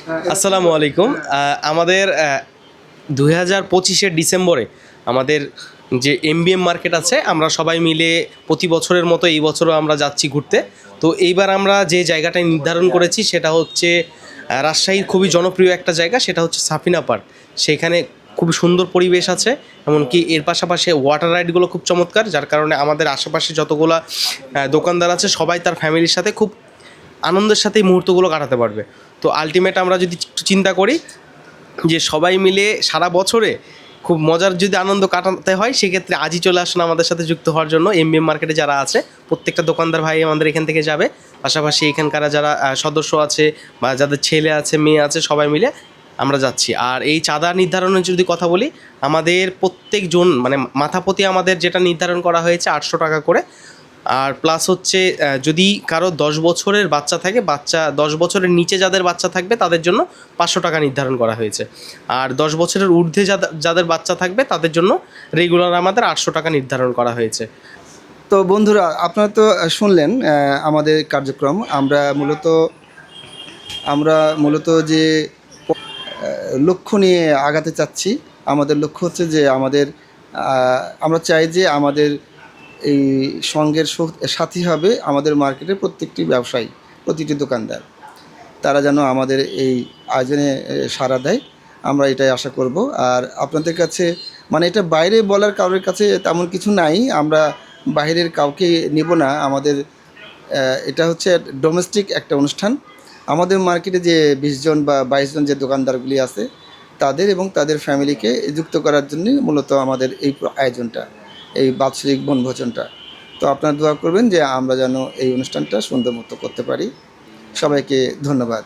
আসসালামু আলাইকুম। আমাদের 2025-এর ডিসেম্বরে আমাদের যে এমবিএম মার্কেট আছে, আমরা সবাই মিলে প্রতি বছরের মতো এই বছরও আমরা যাচ্ছি ঘুরতে। তো এইবার আমরা যে জায়গাটায় নির্ধারণ করেছি সেটা হচ্ছে রাজশাহীর খুবই জনপ্রিয় একটা জায়গা, সেটা হচ্ছে সাফিনা পার্ক। সেখানে খুব সুন্দর পরিবেশ আছে, এমনকি এর পাশাপাশি ওয়াটার রাইডগুলো খুব চমৎকার, যার কারণে আমাদের আশেপাশে যতগুলা দোকানদার আছে সবাই তার ফ্যামিলির সাথে খুব আনন্দের সাথে এই মুহূর্তগুলো কাটাতে পারবে। তো আলটিমেট আমরা যদি একটু চিন্তা করি যে সবাই মিলে সারা বছরে খুব মজার যদি আনন্দ কাটাতে হয়, সেক্ষেত্রে আজই চলে আসুন আমাদের সাথে যুক্ত হওয়ার জন্য। এমবিএম মার্কেটে যারা আছে প্রত্যেকটা দোকানদার ভাই আমাদের এখান থেকে যাবে, পাশাপাশি এখানকার যারা সদস্য আছে বা যাদের ছেলে আছে মেয়ে আছে সবাই মিলে আমরা যাচ্ছি। আর এই চাঁদা নির্ধারণের যদি কথা বলি, আমাদের প্রত্যেকজন মানে মাথাপ্রতি আমাদের যেটা নির্ধারণ করা হয়েছে 800 টাকা করে। আর প্লাস হচ্ছে যদি কারো 10 বছরের বাচ্চা থাকে, 10 বছরের নিচে যাদের বাচ্চা থাকবে তাদের জন্য 500 টাকা নির্ধারণ করা হয়েছে। আর 10 বছরের ঊর্ধ্বে যাদের বাচ্চা থাকবে তাদের জন্য রেগুলার আমাদের 800 টাকা নির্ধারণ করা হয়েছে। তো বন্ধুরা, আপনারা তো শুনলেন আমাদের কার্যক্রম। আমরা মূলত যে লক্ষ্য নিয়ে আগাতে চাচ্ছি, আমাদের লক্ষ্য হচ্ছে যে আমরা চাই যে আমাদের এই সঙ্গের সাথী হবে আমাদের মার্কেটের প্রত্যেকটি ব্যবসায়ী, প্রতিটি দোকানদার। তারা যেন আমাদের এই আয়োজনে সাড়া দেয়, আমরা এটাই আশা করব। আর আপনাদের কাছে মানে এটা বাইরে বলার কারোর কাছে তেমন কিছু নাই, আমরা বাইরের কাউকে নেব না। আমাদের এটা হচ্ছে ডোমেস্টিক একটা অনুষ্ঠান। আমাদের মার্কেটে যে 20 জন বা 22 জন যে দোকানদারগুলি আছে তাদের এবং তাদের ফ্যামিলিকে যুক্ত করার জন্য মূলত আমাদের এই আয়োজনটা, এই বাৎসরিক বনভোজনটা। তো আপনারা দোয়া করবেন যে আমরা যেন এই অনুষ্ঠানটা সুন্দর মতো করতে পারি। সবাইকে ধন্যবাদ।